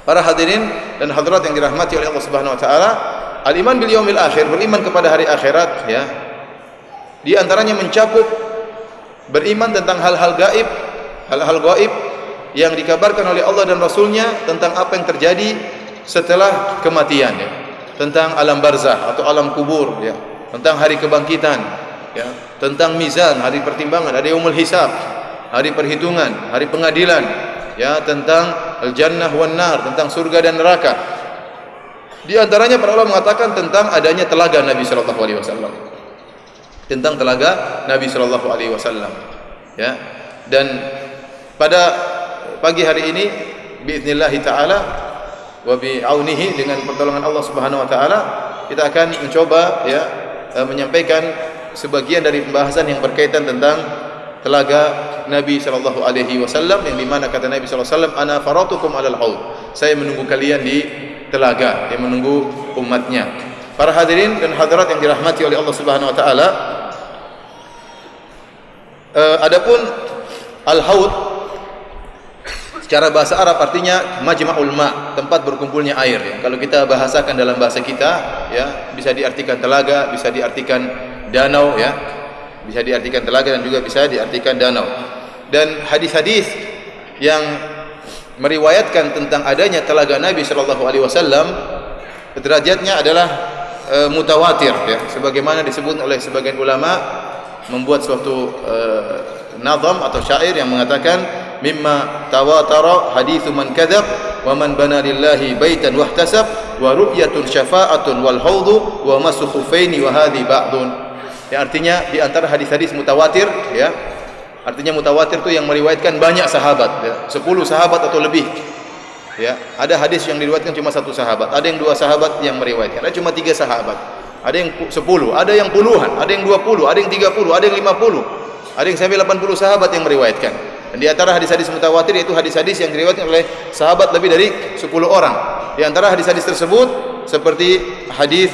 Para hadirin dan hadirat yang dirahmati oleh Allah Subhanahu wa taala, al-iman bil yaumil akhir, beriman kepada hari akhirat, ya. Di antaranya mencakup beriman tentang hal-hal gaib, yang dikabarkan oleh Allah dan Rasulnya tentang apa yang terjadi setelah kematian, ya. Tentang alam barzah atau alam kubur, ya. Tentang hari kebangkitan, ya. Tentang mizan, hari pertimbangan, ada yaumul hisab, hari perhitungan, hari pengadilan, ya. Tentang al-jannah wan nar, tentang surga dan neraka. Di antaranya para ulama mengatakan tentang adanya telaga Nabi sallallahu alaihi wasallam. Tentang telaga Nabi sallallahu alaihi wasallam, ya. Dan pada pagi hari ini biiznillah taala wa bi'aunihi, dengan pertolongan Allah Subhanahu wa taala, kita akan mencoba, ya, menyampaikan sebagian dari pembahasan yang berkaitan tentang telaga Nabi sallallahu alaihi wasallam, yang di mana kata Nabi sallallahu alaihi wasallam, ana faratukum alal haud, saya menunggu kalian di telaga, yang menunggu umatnya. Para hadirin dan hadirat yang dirahmati oleh Allah Subhanahu wa taala, adapun al-haud secara bahasa Arab artinya majma'ul ma, tempat berkumpulnya air, ya. Kalau kita bahasakan dalam bahasa kita, ya, bisa diartikan telaga, bisa diartikan danau, ya. Bisa diartikan telaga dan juga bisa diartikan danau. Dan hadis-hadis yang meriwayatkan tentang adanya telaga Nabi sallallahu alaihi wasallam, derajatnya adalah mutawatir, ya. Sebagaimana disebut oleh sebagian ulama, membuat suatu nazam atau syair yang mengatakan, mimma tawatara hadithu man kadzab wa man bana lillahi baitan wahtasab wa ru'yatun syafa'atun wal haudhu wa masu khuffaini wa hadhi ba'dun. Ya, artinya di antara hadis-hadis mutawatir, ya. Artinya mutawatir itu yang meriwayatkan banyak sahabat, ya. 10 sahabat atau lebih. Ya, ada hadis yang diriwayatkan cuma 1 sahabat, ada yang 2 sahabat yang meriwayatkan, ada cuma 3 sahabat. Ada yang 10, ada yang puluhan, ada yang 20, ada yang 30, ada yang 50, ada yang sampai 80 sahabat yang meriwayatkan. Dan di antara hadis-hadis mutawatir yaitu hadis-hadis yang diriwayatkan oleh sahabat lebih dari 10 orang. Di antara hadis-hadis tersebut seperti hadis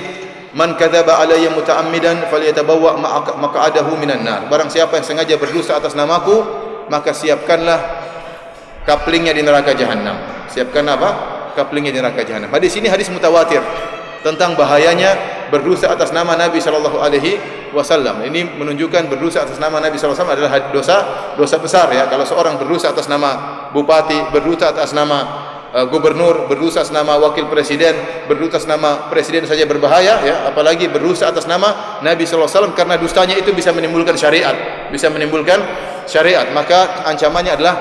man kadzaba alayya muta'ammidan falyatabawwa maq'adahu minan nar. Barang siapa yang sengaja berdusta atas namaku, maka siapkanlah kaplingnya di neraka jahanam. Siapkan apa? Kaplingnya di neraka jahanam. Hadis ini hadis mutawatir tentang bahayanya berdusta atas nama Nabi sallallahu alaihi wasallam. Ini menunjukkan berdusta atas nama Nabi sallallahu alaihi wasallam adalah dosa besar, ya. Kalau seorang berdusta atas nama bupati, berdusta atas nama gubernur, berdusta atas nama wakil presiden, berdusta atas nama presiden saja berbahaya, ya, apalagi berdusta atas nama Nabi sallallahu alaihi wasallam, karena dustanya itu bisa menimbulkan syariat, maka ancamannya adalah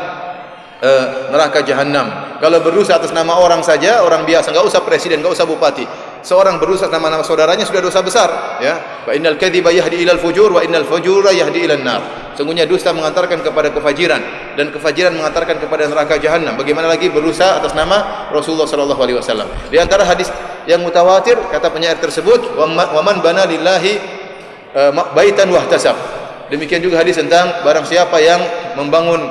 neraka jahanam. Kalau berdusta atas nama orang saja, orang biasa, enggak usah presiden, enggak usah bupati. Seorang berdusta atas nama saudaranya sudah dosa besar, ya. Wa innal kadhiba yahdi ilal fujur wa innal fujura yahdi ilan nar. Sungguhnya dusta mengantarkan kepada kefajiran dan kefajiran mengantarkan kepada neraka jahanam. Bagaimana lagi berdusta atas nama Rasulullah sallallahu alaihi wasallam. Di antara hadis yang mutawatir, kata penyair tersebut, wa man bana lillahi baitan wahtasab. Demikian juga hadis tentang barang siapa yang membangun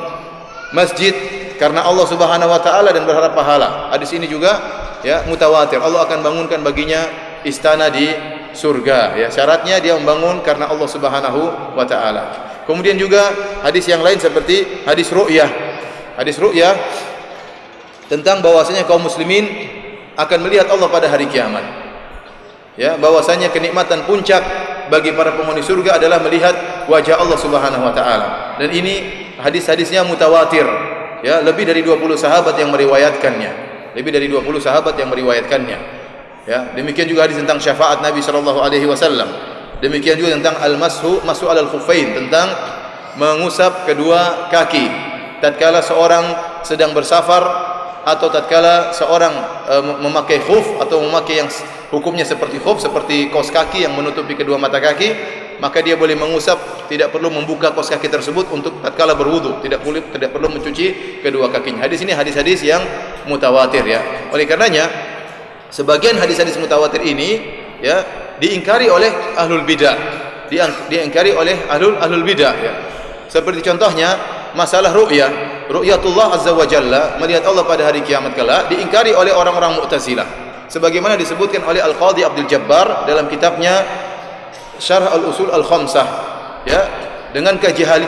masjid karena Allah Subhanahu wa taala dan berharap pahala. Hadis ini juga, ya, mutawatir. Allah akan bangunkan baginya istana di surga, ya. Syaratnya dia membangun karena Allah Subhanahu wa taala. Kemudian juga hadis yang lain seperti hadis ru'yah. Hadis ru'yah tentang bahwasanya kaum muslimin akan melihat Allah pada hari kiamat. Ya, bahwasanya kenikmatan puncak bagi para penghuni surga adalah melihat wajah Allah Subhanahu wa taala. Dan ini hadis-hadisnya mutawatir, ya, lebih dari 20 sahabat yang meriwayatkannya. Ya, demikian juga hadis tentang syafaat Nabi sallallahu alaihi wasallam. Demikian juga tentang al-mashu alal khuffain, tentang mengusap kedua kaki tatkala seorang sedang bersafar atau tatkala seorang memakai khuf atau memakai yang hukumnya seperti khuf, seperti kaos kaki yang menutupi kedua mata kaki, maka dia boleh mengusap, tidak perlu membuka kaos kaki tersebut untuk tatkala berwudu, tidak perlu mencuci kedua kakinya. Hadis ini hadis-hadis yang mutawatir, ya. Oleh karenanya sebagian hadis-hadis mutawatir ini, ya, diingkari oleh ahlul bidah, diingkari oleh ahlul bidah, ya. Seperti contohnya masalah ru'yatullah azza wa jalla, melihat Allah pada hari kiamat kelak, diingkari oleh orang-orang Mu'tazilah. Sebagaimana disebutkan oleh Al-Qadhi Abdul Jabbar dalam kitabnya Syarh Al-Usul Al-Khamsah, ya. Dengan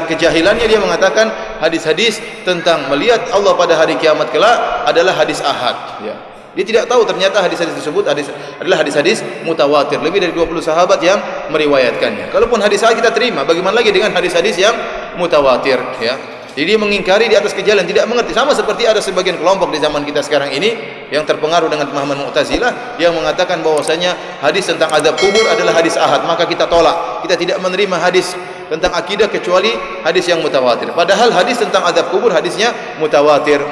kejahilannya dia mengatakan hadis-hadis tentang melihat Allah pada hari kiamat kelak adalah hadis ahad, ya. Dia tidak tahu ternyata hadis-hadis tersebut adalah hadis-hadis mutawatir. Lebih dari 20 sahabat yang meriwayatkannya. Kalaupun hadis ahad kita terima, bagaimana lagi dengan hadis-hadis yang mutawatir, ya. Jadi dia mengingkari di atas kejahilan, tidak mengerti. Sama seperti ada sebagian kelompok di zaman kita sekarang ini yang terpengaruh dengan pemahaman Mu'tazilah yang mengatakan bahwasanya hadis tentang azab kubur adalah hadis ahad, maka kita tolak. Kita tidak menerima hadis tentang akidah kecuali hadis yang mutawatir. Padahal hadis tentang azab kubur hadisnya mutawatir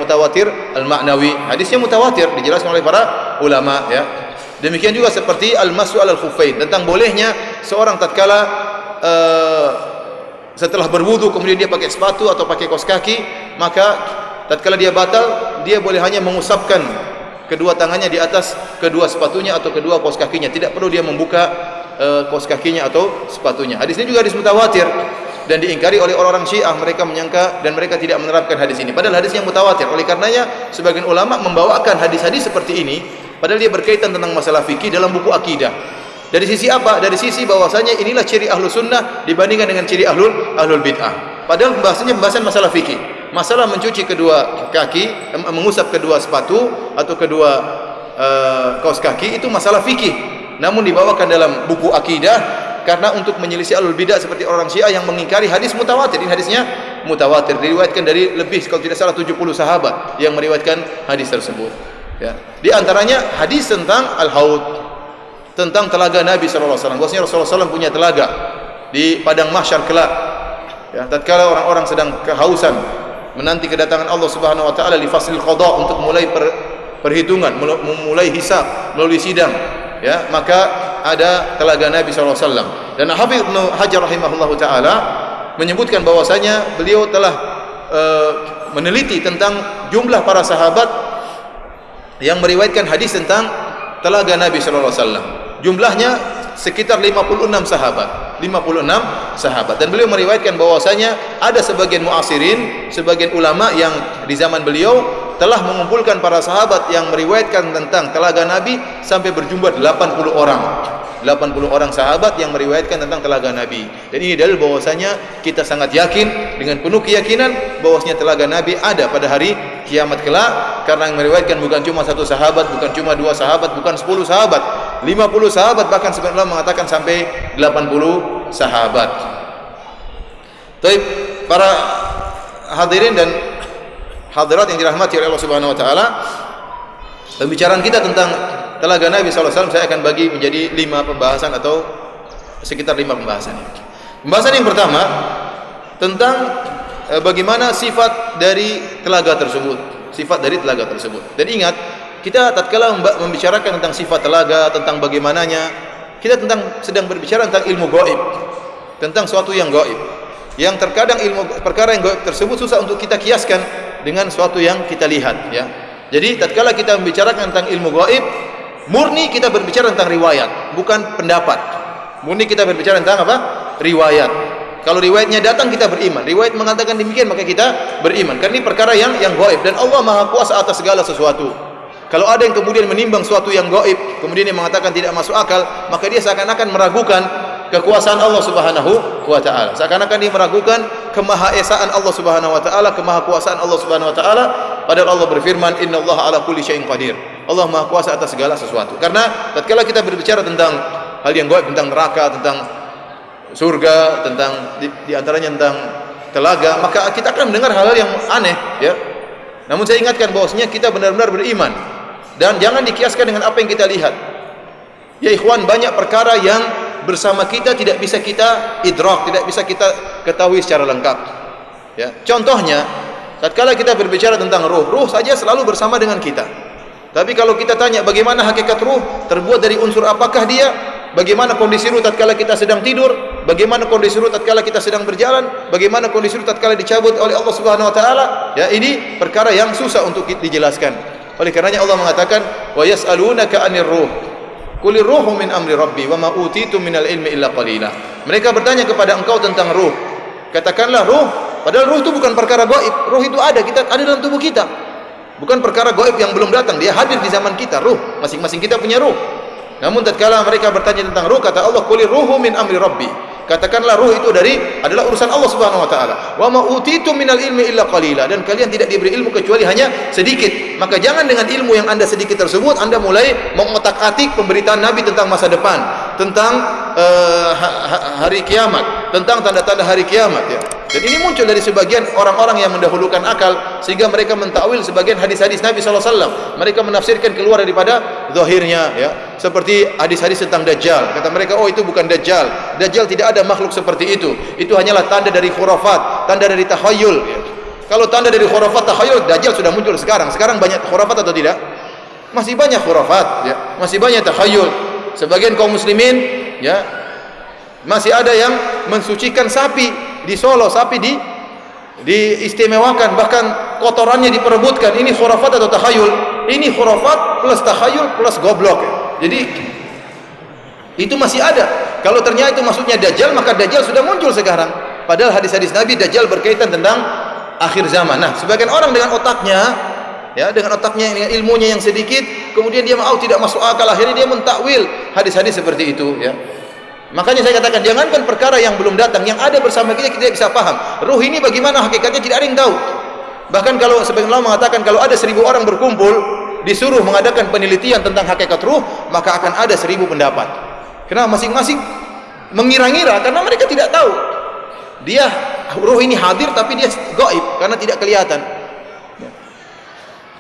al-ma'nawi. Hadisnya mutawatir dijelaskan oleh para ulama, ya. Demikian juga seperti al-mas'u 'alal khuffain, tentang bolehnya seorang tatkala setelah berwudu kemudian dia pakai sepatu atau pakai kaos kaki, maka tatkala dia batal, dia boleh hanya mengusapkan kedua tangannya di atas kedua sepatunya atau kedua kaos kakinya, tidak perlu dia membuka kaos kakinya atau sepatunya. Hadis ini juga hadis mutawatir dan diingkari oleh orang-orang Syiah. Mereka menyangka dan mereka tidak menerapkan hadis ini, padahal hadis yang mutawatir. Oleh karenanya sebagian ulama membawakan hadis-hadis seperti ini padahal dia berkaitan tentang masalah fikih dalam buku akidah. Dari sisi apa? Dari sisi bahwasanya inilah ciri ahlu sunnah dibandingkan dengan ciri ahlul bid'ah. Padahal pembahasan masalah fikih, masalah mencuci kedua kaki, mengusap kedua sepatu atau kedua kaos kaki itu masalah fikih. Namun dibawakan dalam buku akidah karena untuk menyelisih ahlul bid'ah seperti orang Syiah yang mengingkari hadis mutawatir. Ini hadisnya mutawatir, diriwayatkan dari lebih kalau tidak salah 70 sahabat yang meriwayatkan hadis tersebut. Ya. Di antaranya hadis tentang al-haud, tentang telaga Nabi sallallahu alaihi wasallam. Bahwasanya Rasulullah SAW punya telaga di padang mahsyar kelak. Ya, tatkala orang-orang sedang kehausan menanti kedatangan Allah Subhanahu wa taala li faslil qada, untuk mulai perhitungan, memulai hisab, melalui sidang, ya, maka ada telaga Nabi sallallahu alaihi wasallam. Dan Hafidz Ibnu Hajar rahimahullahu taala menyebutkan bahwasanya beliau telah meneliti tentang jumlah para sahabat yang meriwayatkan hadis tentang telaga Nabi sallallahu alaihi wasallam. Jumlahnya sekitar 56 sahabat. 56 sahabat. Dan beliau meriwayatkan bahwasanya ada sebagian muasirin, sebagian ulama yang di zaman beliau telah mengumpulkan para sahabat yang meriwayatkan tentang telaga Nabi sampai berjumlah 80 orang. 80 orang sahabat yang meriwayatkan tentang telaga Nabi. Dan ini dalil bahwasanya kita sangat yakin dengan penuh keyakinan bahwasanya telaga Nabi ada pada hari kiamat kelak, karena yang meriwayatkan bukan cuma satu sahabat, bukan cuma dua sahabat, bukan 10 sahabat, 50 sahabat, bahkan sebagian ulama mengatakan sampai 80 sahabat. Baik, para hadirin dan hadirat yang dirahmati oleh Allah Subhanahu wa taala, pembicaraan kita tentang telaga Nabi SAW saya akan bagi menjadi 5 pembahasan atau sekitar 5 pembahasan. Pembahasan yang pertama tentang bagaimana sifat dari telaga tersebut, sifat dari telaga tersebut. Dan ingat, kita tatkala membicarakan tentang sifat telaga, tentang bagaimananya, kita sedang berbicara tentang ilmu gaib, tentang suatu yang gaib, yang terkadang perkara yang gaib tersebut susah untuk kita kiaskan dengan suatu yang kita lihat, ya. Jadi tatkala kita membicarakan tentang ilmu gaib, murni kita berbicara tentang riwayat, bukan pendapat. Murni kita berbicara tentang apa? Riwayat. Kalau riwayatnya datang kita beriman. Riwayat mengatakan demikian maka kita beriman. Karena ini perkara yang gaib dan Allah Maha Kuasa atas segala sesuatu. Kalau ada yang kemudian menimbang suatu yang gaib, kemudian dia mengatakan tidak masuk akal, maka dia seakan-akan meragukan kekuasaan Allah Subhanahu wa taala. Seakan-akan dia meragukan kemahaesaan Allah Subhanahu wa taala, kemahakuasaan Allah Subhanahu wa taala, padahal Allah berfirman, "Innallaha ala kulli syai'in qadir." Allah Maha Kuasa atas segala sesuatu. Karena tatkala kita berbicara tentang hal yang gaib, tentang neraka, tentang surga, tentang di antaranya tentang telaga, maka kita akan mendengar hal-hal yang aneh, ya. Namun saya ingatkan bahwasanya kita benar-benar beriman dan jangan dikiaskan dengan apa yang kita lihat. Ya ikhwan, banyak perkara yang bersama kita tidak bisa kita idrak, tidak bisa kita ketahui secara lengkap. Ya, contohnya, tatkala kita berbicara tentang ruh saja selalu bersama dengan kita. Tapi kalau kita tanya bagaimana hakikat ruh, terbuat dari unsur apakah dia, bagaimana kondisi ruh tatkala kita sedang tidur, bagaimana kondisi ruh tatkala kita sedang berjalan, bagaimana kondisi ruh tatkala dicabut oleh Allah Subhanahu wa taala, ya ini perkara yang susah untuk dijelaskan. Oleh karenanya Allah mengatakan, "Wa yas'alunaka 'anir ruh." Qulir ruhu min amri rabbi wa ma utitu minal ilmi illa qalila. Mereka bertanya kepada engkau tentang ruh. Katakanlah ruh, padahal ruh itu bukan perkara gaib. Ruh itu ada dalam tubuh kita. Bukan perkara gaib yang belum datang, dia hadir di zaman kita. Ruh, masing-masing kita punya ruh. Namun tatkala mereka bertanya tentang ruh, kata Allah, "Qulir ruhu min amri rabbi." Katakanlah ruh itu adalah urusan Allah Subhanahu wa taala. Wa ma utitu minal ilmi illa qalila, dan kalian tidak diberi ilmu kecuali hanya sedikit. Maka jangan dengan ilmu yang Anda sedikit tersebut Anda mulai mengotak-atik pemberitaan Nabi tentang masa depan, tentang hari kiamat, tentang tanda-tanda hari kiamat ya. Dan ini muncul dari sebagian orang-orang yang mendahulukan akal sehingga mereka mentakwil sebagian hadis-hadis Nabi sallallahu alaihi wasallam. Mereka menafsirkan keluar daripada zahirnya ya. Seperti hadis-hadis tentang Dajjal. Kata mereka, oh itu bukan Dajjal. Dajjal tidak ada makhluk seperti itu. Itu hanyalah tanda dari khurafat, tanda dari takhayul ya. Kalau tanda dari khurafat, takhayul, Dajjal sudah muncul sekarang. Sekarang banyak khurafat atau tidak? Masih banyak khurafat ya. Masih banyak takhayul. Sebagian kaum muslimin ya masih ada yang mensucikan sapi di Solo, sapi diistimewakan, bahkan kotorannya diperebutkan. Ini khurafat atau takhayul? Ini khurafat plus takhayul plus goblok ya. Jadi itu masih ada. Kalau ternyata itu maksudnya Dajjal, maka Dajjal sudah muncul sekarang. Padahal hadis-hadis Nabi Dajjal berkaitan tentang akhir zaman. Nah, sebagian orang dengan otaknya ya, dengan ilmunya yang sedikit, kemudian dia mau tidak masuk akal, akhirnya dia mentakwil hadis-hadis seperti itu ya. Makanya saya katakan, jangankan perkara yang belum datang, yang ada bersama kita tidak bisa paham. Ruh ini bagaimana hakikatnya tidak ada yang tahu. Bahkan kalau sebagian ulama mengatakan kalau ada 1000 orang berkumpul disuruh mengadakan penelitian tentang hakikat ruh, maka akan ada 1000 pendapat. Kenapa? Masing-masing mengira-ngira karena mereka tidak tahu. Dia ruh ini hadir tapi dia gaib karena tidak kelihatan.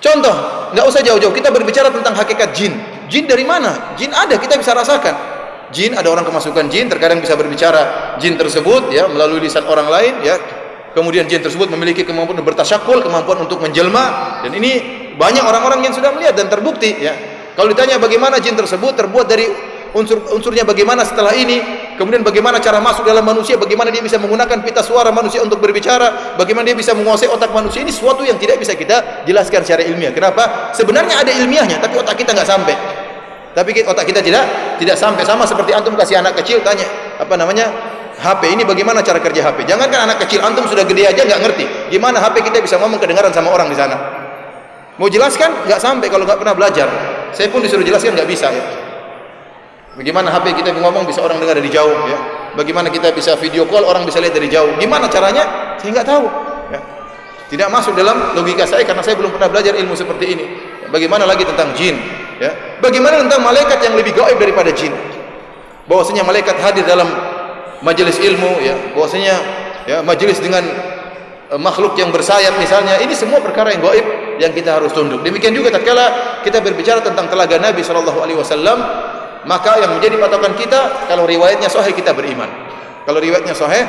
Contoh, nggak usah jauh-jauh, kita berbicara tentang hakikat jin. Jin dari mana? Jin ada, kita bisa rasakan. Jin, ada orang kemasukan jin, terkadang bisa berbicara jin tersebut ya melalui lisan orang lain ya. Kemudian jin tersebut memiliki kemampuan bertasyakul, kemampuan untuk menjelma, dan ini banyak orang-orang yang sudah melihat dan terbukti ya. Kalau ditanya bagaimana jin tersebut terbuat dari unsur-unsurnya, bagaimana setelah ini, kemudian bagaimana cara masuk dalam manusia, bagaimana dia bisa menggunakan pita suara manusia untuk berbicara, bagaimana dia bisa menguasai otak manusia, ini sesuatu yang tidak bisa kita jelaskan secara ilmiah. Kenapa? Sebenarnya ada ilmiahnya, tapi otak kita nggak sampai. Tapi otak kita tidak sampai. Sama seperti antum kasih anak kecil tanya HP ini bagaimana cara kerja HP. Jangankan anak kecil, antum sudah gede aja nggak ngerti gimana HP kita bisa ngomong kedengaran sama orang di sana. Mau jelaskan nggak sampai kalau nggak pernah belajar. Saya pun disuruh jelaskan nggak bisa ya. Bagaimana HP kita ngomong bisa orang dengar dari jauh ya. Bagaimana kita bisa video call orang bisa lihat dari jauh. Gimana caranya? Saya nggak tahu ya. Tidak masuk dalam logika saya karena saya belum pernah belajar ilmu seperti ini. Bagaimana lagi tentang jin ya? Bagaimana tentang malaikat yang lebih gaib daripada jin? Bahwasanya malaikat hadir dalam majelis ilmu ya, bahwasanya ya majelis dengan makhluk yang bersayap misalnya, ini semua perkara yang gaib yang kita harus tunduk. Demikian juga tatkala kita berbicara tentang telaga Nabi sallallahu alaihi wasallam, maka yang menjadi patokan kita, kalau riwayatnya sahih kita beriman. Kalau riwayatnya sahih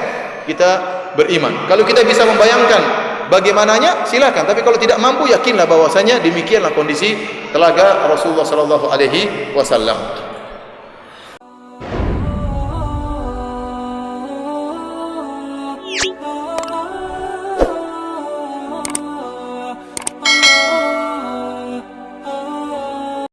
kita beriman. Kalau kita bisa membayangkan bagaimananya silakan, tapi kalau tidak mampu yakinlah bahwasanya demikianlah kondisi telaga Rasulullah sallallahu alaihi wasallam.